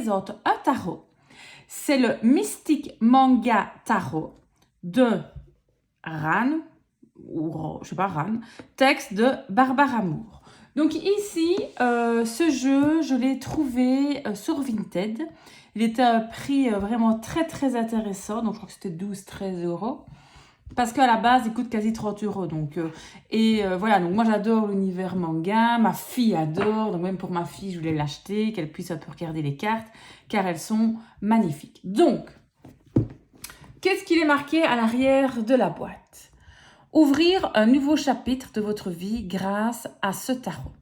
présente un tarot. C'est le Mystic Manga Tarot de Ran, ou je sais pas, Ran, texte de Barbara Moore. Donc ici, ce jeu, je l'ai trouvé sur Vinted. Il était à un prix vraiment très très intéressant, donc je crois que c'était 12-13 euros. Parce qu'à la base, il coûte quasi 30 euros. Donc, voilà, donc moi j'adore l'univers manga, ma fille adore, donc même pour ma fille, je voulais l'acheter, qu'elle puisse un peu regarder les cartes, car elles sont magnifiques. Donc, qu'est-ce qu'il est marqué à l'arrière de la boîte? Ouvrir un nouveau chapitre de votre vie grâce à ce tarot.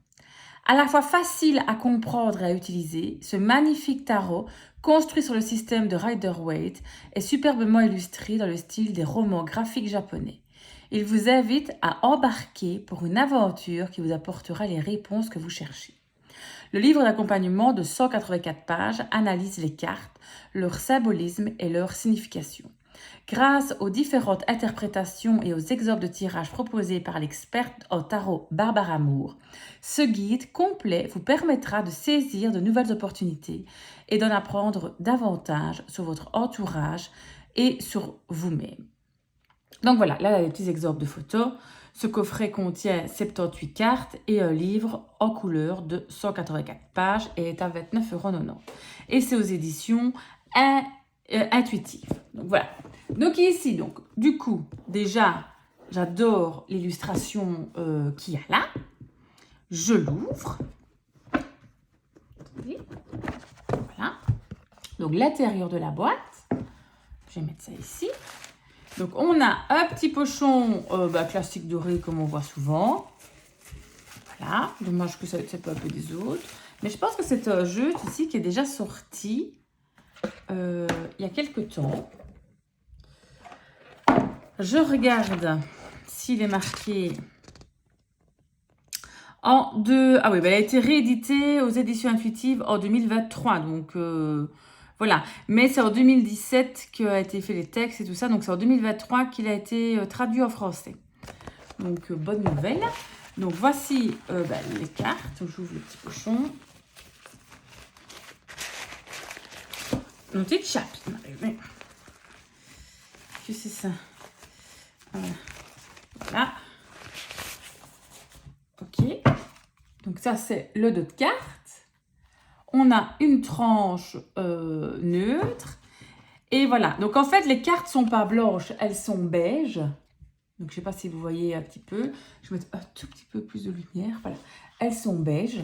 À la fois facile à comprendre et à utiliser, ce magnifique tarot, construit sur le système de Rider-Waite, est superbement illustré dans le style des romans graphiques japonais. Il vous invite à embarquer pour une aventure qui vous apportera les réponses que vous cherchez. Le livre d'accompagnement de 184 pages analyse les cartes, leur symbolisme et leur signification. Grâce aux différentes interprétations et aux exemples de tirage proposés par l'experte en tarot Barbara Moore, ce guide complet vous permettra de saisir de nouvelles opportunités et d'en apprendre davantage sur votre entourage et sur vous-même. Donc voilà, là, il y a des petits exemples de photos. Ce coffret contient 78 cartes et un livre en couleur de 184 pages et est à 29,90 €. Et c'est aux éditions Intuitives. Donc voilà. Donc ici, donc, du coup, déjà, j'adore l'illustration qu'il y a là. Je l'ouvre. Voilà. Donc l'intérieur de la boîte. Je vais mettre ça ici. Donc on a un petit pochon classique doré comme on voit souvent. Voilà. Dommage que ça ne soit pas un peu des autres. Mais je pense que c'est un jeu ici qui est déjà sorti il y a quelques temps. Je regarde s'il est marqué en deux. Ah oui, elle a été rééditée aux éditions Intuitives en 2023. Donc voilà. Mais c'est en 2017 qu'a été fait les textes et tout ça. Donc c'est en 2023 qu'il a été traduit en français. Donc bonne nouvelle. Donc voici les cartes. J'ouvre le petit pochon. Une petite chape. Qu'est-ce que c'est ça? Voilà. Ok. Donc ça, c'est le dos de carte. On a une tranche neutre. Et voilà. Donc en fait, les cartes sont pas blanches, elles sont beiges. Donc je ne sais pas si vous voyez un petit peu. Je vais mettre un tout petit peu plus de lumière. Voilà. Elles sont beiges.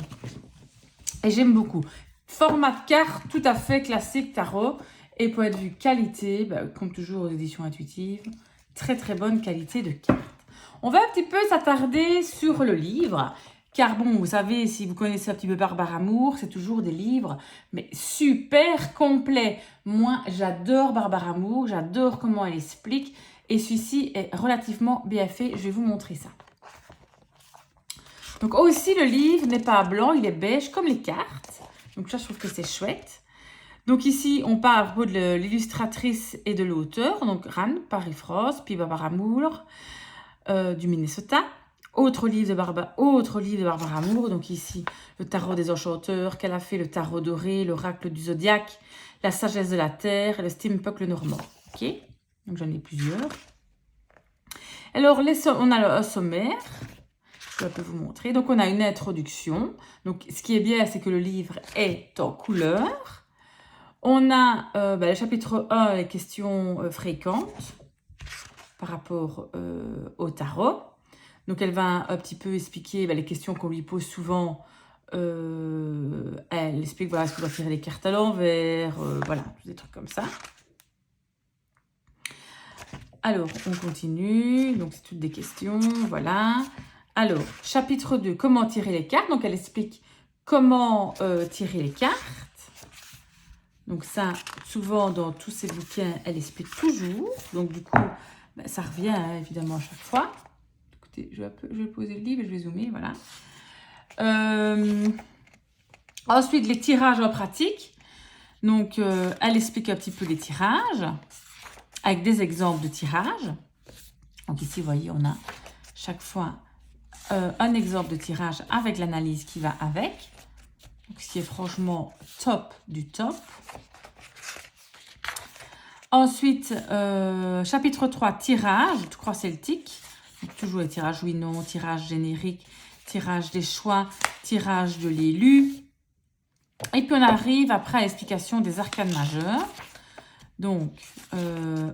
Et j'aime beaucoup. Format de carte tout à fait classique tarot. Et point de vue qualité, comme toujours aux éditions Intuitives, très très bonne qualité de carte. On va un petit peu s'attarder sur le livre, car bon, vous savez, si vous connaissez un petit peu Barbara Moore, c'est toujours des livres, mais super complets. Moi, j'adore Barbara Moore, j'adore comment elle explique, et celui-ci est relativement bien fait. Je vais vous montrer ça. Donc aussi, le livre n'est pas blanc, il est beige comme les cartes. Donc ça, je trouve que c'est chouette. Donc ici, on parle à propos de l'illustratrice et de l'auteur, donc Ran, Paris-France, puis Barbara Moore, du Minnesota. Autre livre de Barbara Moore, donc ici, le tarot des enchanteurs, qu'elle a fait, le tarot doré, l'oracle du zodiaque, la sagesse de la terre, et le steampunk le normand. Ok, donc j'en ai plusieurs. Alors, on a un sommaire. Je vais un peu vous montrer. Donc, on a une introduction. Donc, ce qui est bien, c'est que le livre est en couleur. On a le chapitre 1, les questions fréquentes par rapport au tarot. Donc, elle va un petit peu expliquer les questions qu'on lui pose souvent. Elle explique est-ce qu'on doit tirer les cartes à l'envers, voilà, des trucs comme ça. Alors, on continue. Donc, c'est toutes des questions, voilà. Alors, chapitre 2, comment tirer les cartes. Donc, elle explique comment tirer les cartes. Donc ça, souvent dans tous ces bouquins, elle explique toujours. Donc du coup, ça revient évidemment à chaque fois. Écoutez, je vais poser le livre et je vais zoomer, voilà. Ensuite, les tirages en pratique. Donc, elle explique un petit peu les tirages avec des exemples de tirages. Donc ici, vous voyez, on a chaque fois un exemple de tirage avec l'analyse qui va avec. ce qui est franchement top du top. Ensuite, chapitre 3, tirage, je crois celtique. Donc, toujours les tirages oui, non, tirage générique, tirage des choix, tirage de l'élu. Et puis on arrive après à l'explication des arcanes majeures. Donc,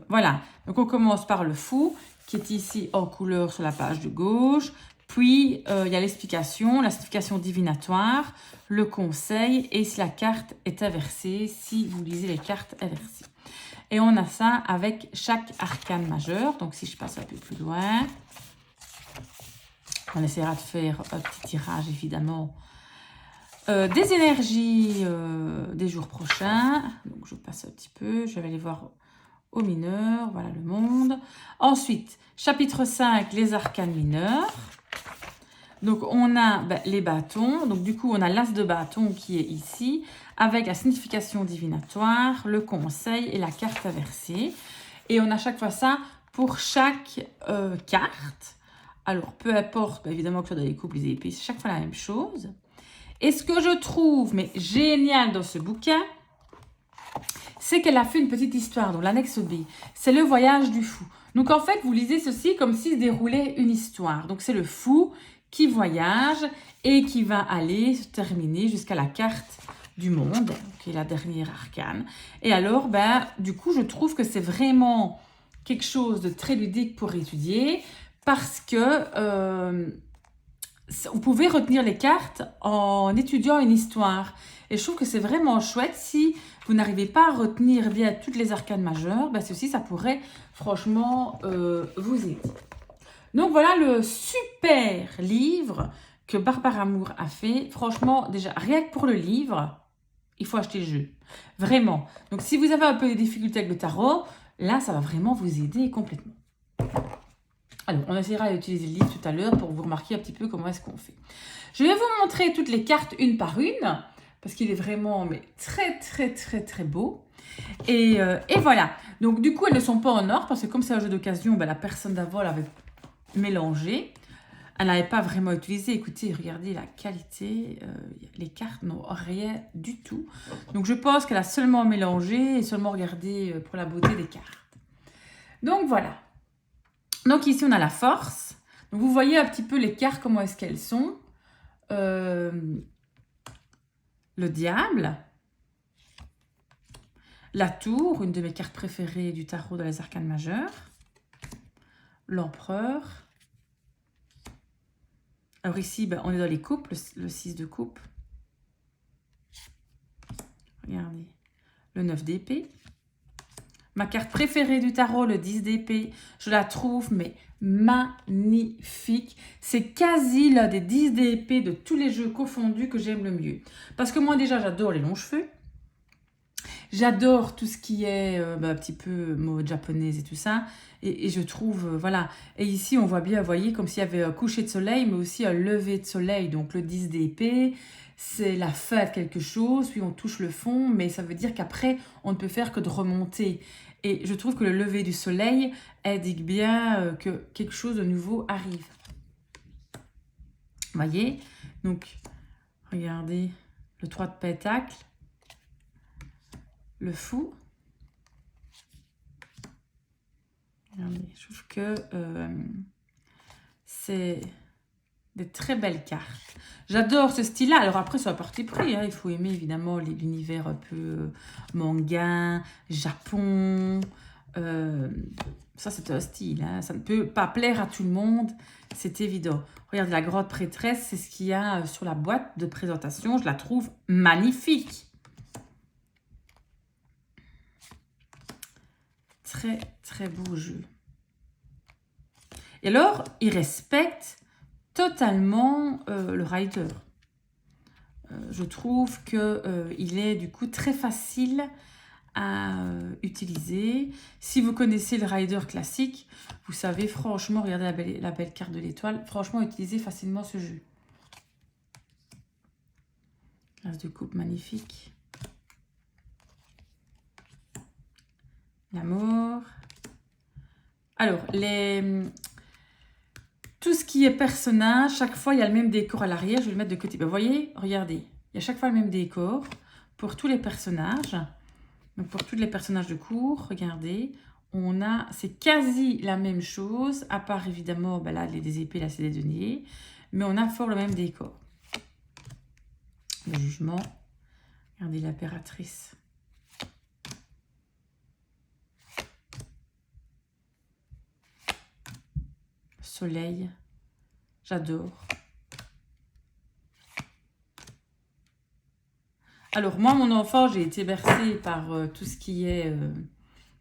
voilà. Donc on commence par le fou, qui est ici en couleur sur la page de gauche. Puis, il y a l'explication, la signification divinatoire, le conseil et si la carte est inversée, si vous lisez les cartes inversées. Et on a ça avec chaque arcane majeur. Donc, si je passe un peu plus loin, on essaiera de faire un petit tirage, évidemment, des énergies des jours prochains. Donc, je passe un petit peu. Je vais aller voir au mineur. Voilà le monde. Ensuite, chapitre 5, les arcanes mineurs. Donc, on a les bâtons. Donc, du coup, on a l'as de bâton qui est ici, avec la signification divinatoire, le conseil et la carte inversée. Et on a chaque fois ça pour chaque carte. Alors, peu importe, évidemment, que ce soit dans les couples, les épées, c'est chaque fois la même chose. Et ce que je trouve mais génial dans ce bouquin, c'est qu'elle a fait une petite histoire dans l'annexe B. C'est le voyage du fou. Donc, en fait, vous lisez ceci comme s'il se déroulait une histoire. Donc, c'est le fou qui voyage et qui va aller se terminer jusqu'à la carte du monde, qui est la dernière arcane. Et alors, du coup, je trouve que c'est vraiment quelque chose de très ludique pour étudier parce que vous pouvez retenir les cartes en étudiant une histoire. Et je trouve que c'est vraiment chouette. Si vous n'arrivez pas à retenir bien toutes les arcanes majeures, ceci, ça pourrait franchement vous aider. Donc, voilà le super livre que Barbara Moore a fait. Franchement, déjà, rien que pour le livre, il faut acheter le jeu. Vraiment. Donc, si vous avez un peu de difficultés avec le tarot, là, ça va vraiment vous aider complètement. Alors, on essaiera d'utiliser le livre tout à l'heure pour vous remarquer un petit peu comment est-ce qu'on fait. Je vais vous montrer toutes les cartes une par une, parce qu'il est vraiment très, très, très, très beau. Et voilà. Donc, du coup, elles ne sont pas en or, parce que comme c'est un jeu d'occasion, la personne d'avant l'avait mélangé. Elle n'avait pas vraiment utilisé. Écoutez, regardez la qualité. Les cartes n'ont rien du tout. Donc, je pense qu'elle a seulement mélangé et seulement regardé pour la beauté des cartes. Donc, voilà. Donc, ici, on a la force. Donc, vous voyez un petit peu les cartes, comment est-ce qu'elles sont. Le diable. La tour, une de mes cartes préférées du tarot dans les arcanes majeures. L'empereur. Alors ici, on est dans les coupes, le 6 de coupe. Regardez, le 9 d'épée. Ma carte préférée du tarot, le 10 d'épée. Je la trouve, magnifique. C'est quasi l'un des 10 d'épée de tous les jeux confondus que j'aime le mieux. Parce que moi, déjà, j'adore les longs cheveux. J'adore tout ce qui est un petit peu mode japonaise et tout ça. Et je trouve, voilà. Et ici, on voit bien, vous voyez, comme s'il y avait un coucher de soleil, mais aussi un lever de soleil. Donc, le 10 d'épée, c'est la fin de quelque chose, puis on touche le fond, mais ça veut dire qu'après, on ne peut faire que de remonter. Et je trouve que le lever du soleil indique bien que quelque chose de nouveau arrive. Vous voyez? Donc, regardez, le 3 de pétacles. Le fou. Regardez, je trouve que c'est des très belles cartes. J'adore ce style-là. Alors après, c'est à parti pris. Il faut aimer évidemment l'univers un peu manga, Japon. Ça, c'est un style. Ça ne peut pas plaire à tout le monde. C'est évident. Regardez, la grotte prêtresse, c'est ce qu'il y a sur la boîte de présentation. Je la trouve magnifique. Très, très beau jeu. Et alors, il respecte totalement le rider. Je trouve qu'il est du coup très facile à utiliser. Si vous connaissez le rider classique, vous savez franchement, regardez la belle carte de l'étoile, franchement utiliser facilement ce jeu. L'as de coupe magnifique. La mort. Alors, tout ce qui est personnage, chaque fois, il y a le même décor à l'arrière. Je vais le mettre de côté. Vous voyez, regardez. Il y a chaque fois le même décor pour tous les personnages. Donc pour tous les personnages de cours, regardez, c'est quasi la même chose, à part évidemment, ben là, des épées, là, c'est des deniers. Mais on a fort le même décor. Le jugement. Regardez l'impératrice. Soleil. J'adore. Alors moi, mon enfant, j'ai été bercée par tout ce qui est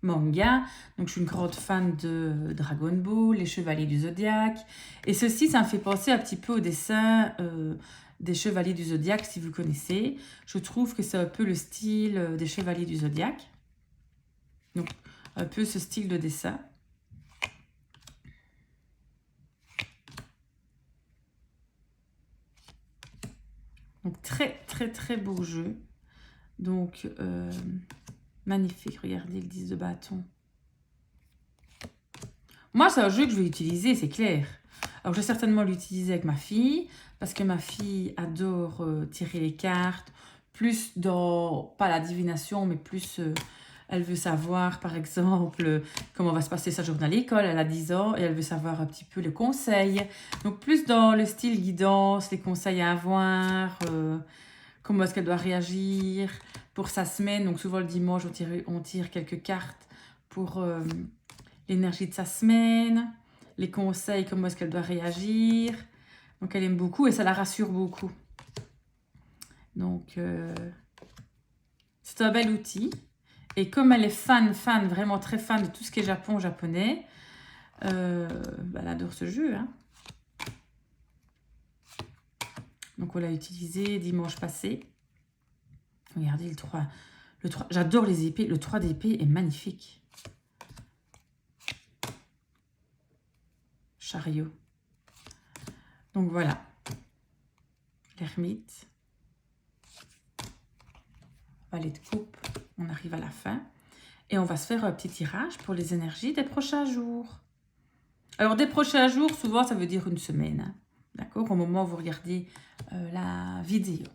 manga. Donc je suis une grande fan de Dragon Ball, les Chevaliers du Zodiaque. Et ceci, ça me fait penser un petit peu au dessin des Chevaliers du Zodiaque, si vous connaissez. Je trouve que c'est un peu le style des Chevaliers du Zodiaque. Donc un peu ce style de dessin. Donc très très très beau jeu. Donc magnifique, regardez le 10 de bâton. Moi c'est un jeu que je vais utiliser, c'est clair. Alors je vais certainement l'utiliser avec ma fille, parce que ma fille adore tirer les cartes, plus dans, pas la divination, mais plus elle veut savoir par exemple comment va se passer sa journée à l'école, elle a 10 ans, et elle veut savoir un petit peu les conseils. Donc plus dans le style guidance, les conseils à avoir, comment est-ce qu'elle doit réagir pour sa semaine. Donc souvent le dimanche, on tire quelques cartes pour l'énergie de sa semaine, les conseils, comment est-ce qu'elle doit réagir. Donc elle aime beaucoup et ça la rassure beaucoup. Donc c'est un bel outil. Et comme elle est fan, vraiment très fan de tout ce qui est japonais, elle adore ce jeu. Hein. Donc on l'a utilisé dimanche passé. Regardez le 3. J'adore les épées. Le 3 d'épée est magnifique. Chariot. Donc voilà. L'ermite. Valet de coupe. On arrive à la fin. Et on va se faire un petit tirage pour les énergies des prochains jours. Alors des prochains jours, souvent ça veut dire une semaine. Hein. D'accord? Au moment où vous regardez la vidéo.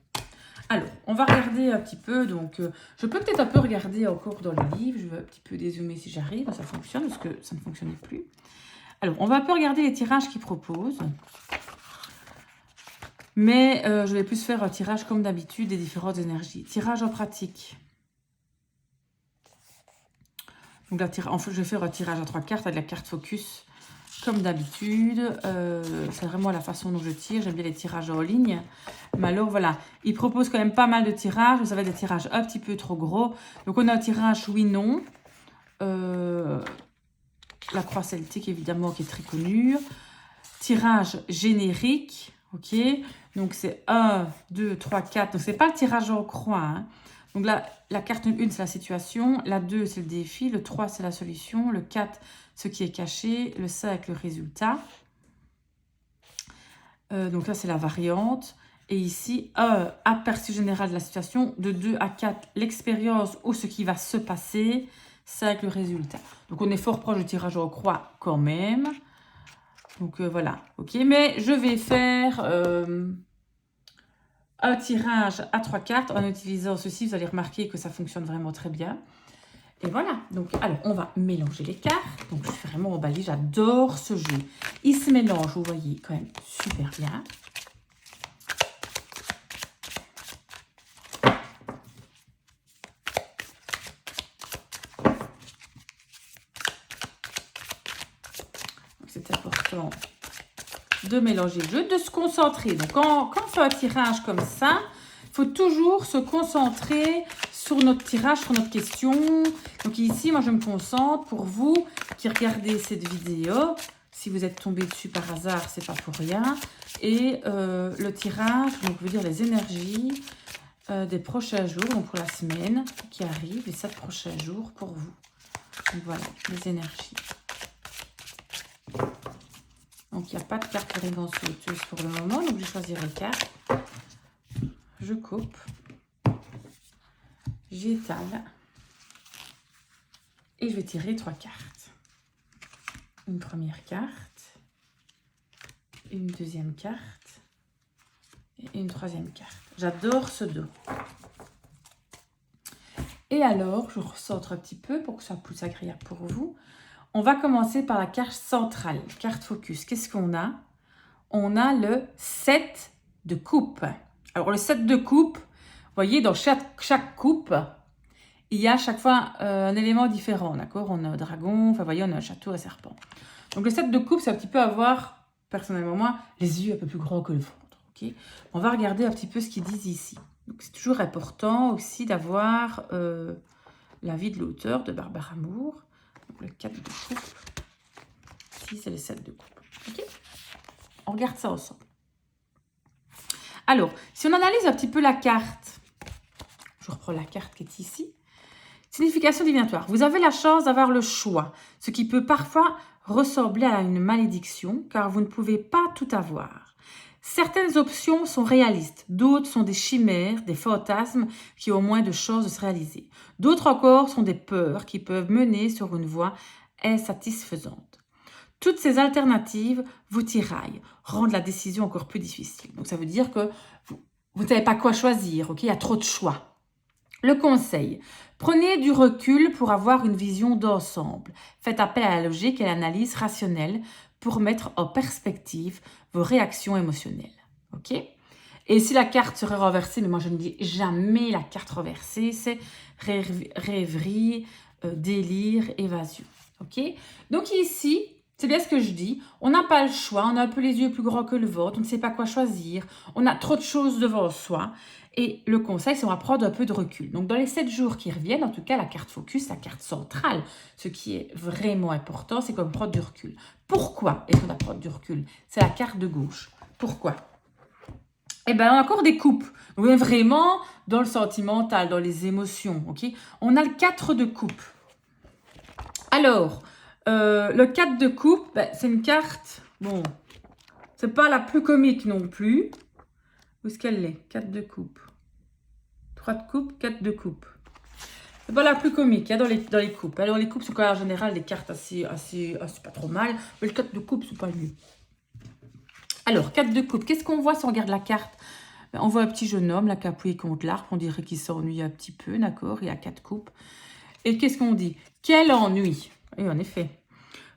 Alors, on va regarder un petit peu, donc je peux peut-être un peu regarder encore dans le livre, je vais un petit peu dézoomer si j'arrive, ça fonctionne, parce que ça ne fonctionnait plus. Alors, on va un peu regarder les tirages qu'ils proposent, mais je vais plus faire un tirage comme d'habitude des différentes énergies. Tirage en pratique. Donc là, je vais faire un tirage à 3 cartes avec la carte focus. Comme d'habitude, c'est vraiment la façon dont je tire. J'aime bien les tirages en ligne. Mais alors, voilà. Ils proposent quand même pas mal de tirages. Ça va être des tirages un petit peu trop gros. Donc, on a un tirage oui-non. La croix celtique, évidemment, qui est très connue. Tirage générique. OK. Donc, c'est 1, 2, 3, 4. Donc, c'est pas le tirage en croix. Hein. Donc là, la carte 1, c'est la situation. La 2, c'est le défi. Le 3, c'est la solution. Le 4, ce qui est caché. Le 5, le résultat. Donc là, c'est la variante. Et ici, 1, aperçu général de la situation. De 2 à 4, l'expérience ou ce qui va se passer. 5, le résultat. Donc, on est fort proche du tirage en croix quand même. Donc, voilà. OK, mais je vais faire un tirage à 3 cartes en utilisant ceci. Vous allez remarquer que ça fonctionne vraiment très bien. Et voilà. Donc, alors, on va mélanger les cartes. Donc, je suis vraiment emballée. J'adore ce jeu. Il se mélange, vous voyez, quand même super bien. C'est important de mélanger le jeu, de se concentrer. Donc, quand on fait un tirage comme ça, il faut toujours se concentrer sur notre tirage, sur notre question. Donc ici, moi, je me concentre pour vous qui regardez cette vidéo. Si vous êtes tombé dessus par hasard, c'est pas pour rien. Et le tirage, donc veut dire les énergies des prochains jours, donc pour la semaine qui arrive, les 7 prochains jours pour vous. Donc voilà, les énergies. Donc, il n'y a pas de carte élégance sauteuse pour le moment. Donc, je choisirai les cartes. Je coupe. J'étale. Et je vais tirer 3 cartes. Une première carte. Une deuxième carte. Et et une troisième carte. J'adore ce dos. Et alors, je recentre un petit peu pour que ce soit plus agréable pour vous. On va commencer par la carte centrale, carte focus. Qu'est-ce qu'on a? On a le 7 de coupe. Alors, le 7 de coupe, vous voyez, dans chaque coupe, il y a chaque fois un élément différent, d'accord? On a un dragon, enfin, vous voyez, on a un château, un serpent. Donc, le 7 de coupe, c'est un petit peu avoir, personnellement, moi, les yeux un peu plus grands que le ventre, ok? On va regarder un petit peu ce qu'ils disent ici. Donc, c'est toujours important aussi d'avoir l'avis de l'auteur, de Barbara Moore. Donc, le 4 de coupe. Ici, c'est le 7 de coupe. Ok? On regarde ça ensemble. Alors, si on analyse un petit peu la carte, je reprends la carte qui est ici. Signification divinatoire. Vous avez la chance d'avoir le choix, ce qui peut parfois ressembler à une malédiction, car vous ne pouvez pas tout avoir. Certaines options sont réalistes, d'autres sont des chimères, des fantasmes qui ont moins de chances de se réaliser. D'autres encore sont des peurs qui peuvent mener sur une voie insatisfaisante. Toutes ces alternatives vous tiraillent, rendent la décision encore plus difficile. Donc ça veut dire que vous ne savez pas quoi choisir, ok? Il y a trop de choix. Le conseil, prenez du recul pour avoir une vision d'ensemble. Faites appel à la logique et à l'analyse rationnelle pour mettre en perspective vos réactions émotionnelles. Ok? Et si la carte serait renversée, mais moi je ne dis jamais la carte renversée, c'est rêverie, délire, évasion. Ok? Donc ici, c'est bien ce que je dis, on n'a pas le choix, on a un peu les yeux plus grands que le ventre, on ne sait pas quoi choisir, on a trop de choses devant soi. Et le conseil, c'est on va prendre un peu de recul. Donc, dans les 7 jours qui reviennent, en tout cas, la carte focus, la carte centrale, ce qui est vraiment important, c'est qu'on prend du recul. Pourquoi est-ce qu'on va prendre du recul? C'est la carte de gauche. Pourquoi? Eh bien, on a encore des coupes. On est vraiment dans le sentimental, dans les émotions. Ok? On a le 4 de coupe. Alors, le 4 de coupe, ben, c'est une carte, bon, c'est pas la plus comique non plus. Où est-ce qu'elle est? 4 de coupe. 3 de coupe, 4 de coupe. C'est pas la plus comique hein, dans les coupes. Alors, les coupes sont quand même en général des cartes assez pas trop mal. Mais le 4 de coupe, c'est pas le mieux. Alors, 4 de coupe. Qu'est-ce qu'on voit si on regarde la carte? On voit un petit jeune homme là qui a appuyé contre l'arbre. On dirait qu'il s'ennuie un petit peu, d'accord? Il y a 4 coupes. Et qu'est-ce qu'on dit? Quel ennui! Et en effet.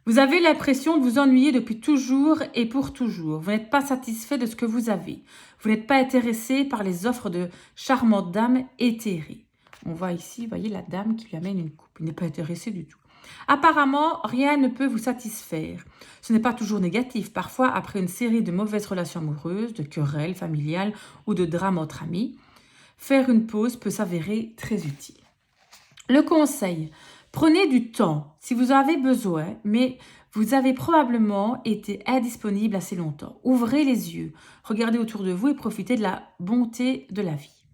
Vous avez l'impression de vous ennuyer depuis toujours et pour toujours. Vous n'êtes pas satisfait de ce que vous avez. Vous n'êtes pas intéressé par les offres de charmantes dames éthérées. On voit ici, vous voyez, la dame qui lui amène une coupe. Il n'est pas intéressé du tout. Apparemment, rien ne peut vous satisfaire. Ce n'est pas toujours négatif. Parfois, après une série de mauvaises relations amoureuses, de querelles familiales ou de drames entre amis, faire une pause peut s'avérer très utile. Le conseil, prenez du temps si vous avez besoin, mais vous avez probablement été indisponible assez longtemps. Ouvrez les yeux, regardez autour de vous et profitez de la bonté de la vie.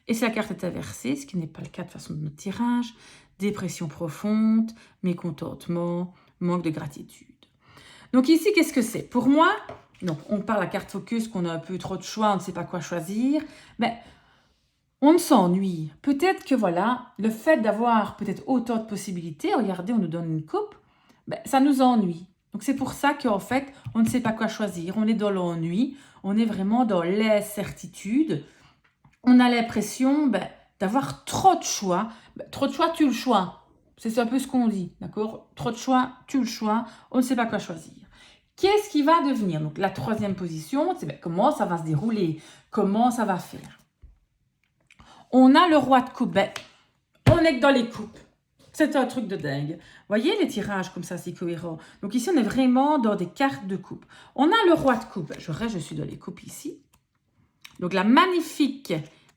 Et si la carte est inversée, ce qui n'est pas le cas de façon de notre tirage, dépression profonde, mécontentement, manque de gratitude. Donc ici, qu'est-ce que c'est? Pour moi, donc on parle à carte focus, qu'on a un peu trop de choix, on ne sait pas quoi choisir, mais on s'ennuie. Peut-être que voilà, le fait d'avoir peut-être autant de possibilités, regardez, on nous donne une coupe, ben, ça nous ennuie. Donc c'est pour ça qu'en fait, on ne sait pas quoi choisir. On est dans l'ennui, on est vraiment dans l'incertitude. On a l'impression d'avoir trop de choix. Ben, trop de choix, tu le choix. C'est un peu ce qu'on dit, d'accord? Trop de choix, tu le choix. On ne sait pas quoi choisir. Qu'est-ce qui va devenir? Donc la troisième position, c'est comment ça va se dérouler? Comment ça va faire? On a le roi de coupe. Ben, on est que dans les coupes. C'est un truc de dingue. Voyez les tirages comme ça, c'est cohérent. Donc ici, on est vraiment dans des cartes de coupe. On a le roi de coupe. Je suis dans les coupes ici. Donc la magnifique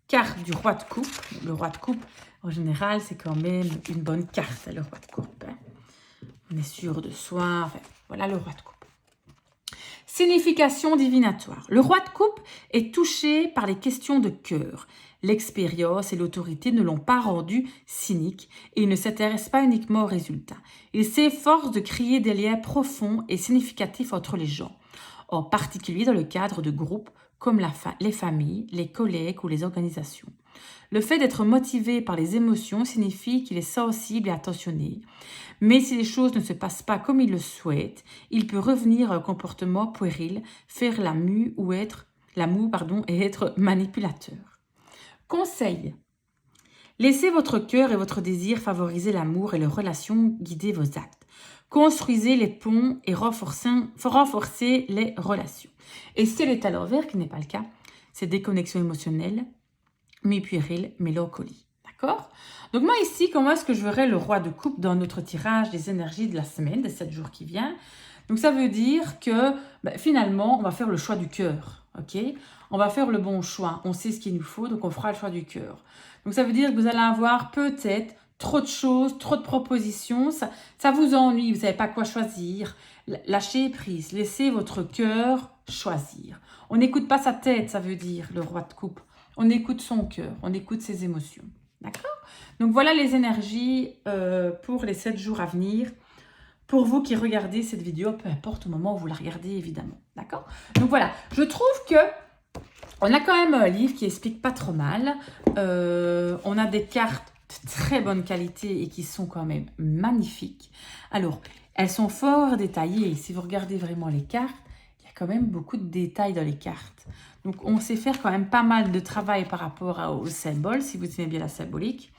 carte du roi de coupe. Le roi de coupe, en général, c'est quand même une bonne carte, le roi de coupe. Hein. On est sûr de soi. Enfin, voilà le roi de coupe. Signification divinatoire. Le roi de coupe est touché par les questions de cœur. L'expérience et l'autorité ne l'ont pas rendu cynique et il ne s'intéresse pas uniquement aux résultats. Il s'efforce de créer des liens profonds et significatifs entre les gens, en particulier dans le cadre de groupes comme les familles, les collègues ou les organisations. Le fait d'être motivé par les émotions signifie qu'il est sensible et attentionné. Mais si les choses ne se passent pas comme il le souhaite, il peut revenir à un comportement puéril, faire la mue ou être l'amour, pardon, et être manipulateur. Conseil. Laissez votre cœur et votre désir favoriser l'amour et les relations guider vos actes. Construisez les ponts et renforcez les relations. Et si elle est à l'envers, qui n'est pas le cas, c'est déconnexion émotionnelle, mi-puéril, mélancolie. D'accord? Donc moi ici, comment est-ce que je verrai le roi de coupe dans notre tirage des énergies de la semaine, des 7 jours qui viennent? Donc ça veut dire que finalement, on va faire le choix du cœur. Ok? On va faire le bon choix. On sait ce qu'il nous faut, donc on fera le choix du cœur. Donc ça veut dire que vous allez avoir peut-être trop de choses, trop de propositions. Ça vous ennuie, vous ne savez pas quoi choisir. Lâchez prise, laissez votre cœur choisir. On n'écoute pas sa tête, ça veut dire le roi de coupe. On écoute son cœur, on écoute ses émotions. D'accord? Donc voilà les énergies pour les 7 jours à venir. Pour vous qui regardez cette vidéo, peu importe au moment où vous la regardez, évidemment. D'accord? Donc voilà, je trouve que on a quand même un livre qui explique pas trop mal. On a des cartes de très bonne qualité et qui sont quand même magnifiques. Alors, elles sont fort détaillées. Si vous regardez vraiment les cartes, il y a quand même beaucoup de détails dans les cartes. Donc, on sait faire quand même pas mal de travail par rapport aux symboles, si vous aimez bien la symbolique.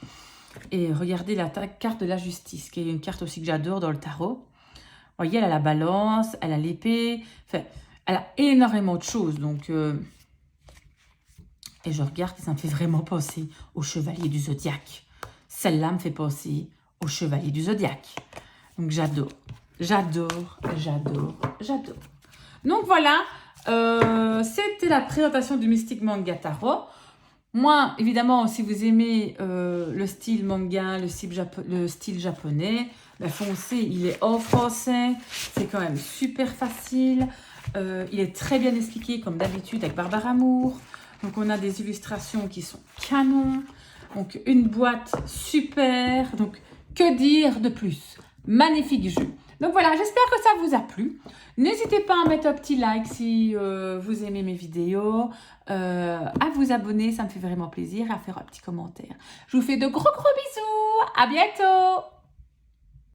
Et regardez la carte de la justice, qui est une carte aussi que j'adore dans le tarot. Vous voyez, elle a la balance, elle a l'épée. Enfin, elle a énormément de choses. Donc, et je regarde et ça me fait vraiment penser au chevalier du zodiaque. Celle-là me fait penser au chevalier du zodiaque. Donc, j'adore, j'adore, j'adore, j'adore. Donc, voilà. C'était la présentation du Mystic Manga Tarot. Moi, évidemment, si vous aimez le style manga, le style japonais, ben foncez, il est en français, c'est quand même super facile. Il est très bien expliqué, comme d'habitude, avec Barbara Moore. Donc, on a des illustrations qui sont canons. Donc, une boîte super. Donc, que dire de plus? Magnifique jeu. Donc, voilà, j'espère que ça vous a plu. N'hésitez pas à mettre un petit like si vous aimez mes vidéos, à vous abonner, ça me fait vraiment plaisir, et à faire un petit commentaire. Je vous fais de gros bisous, à bientôt!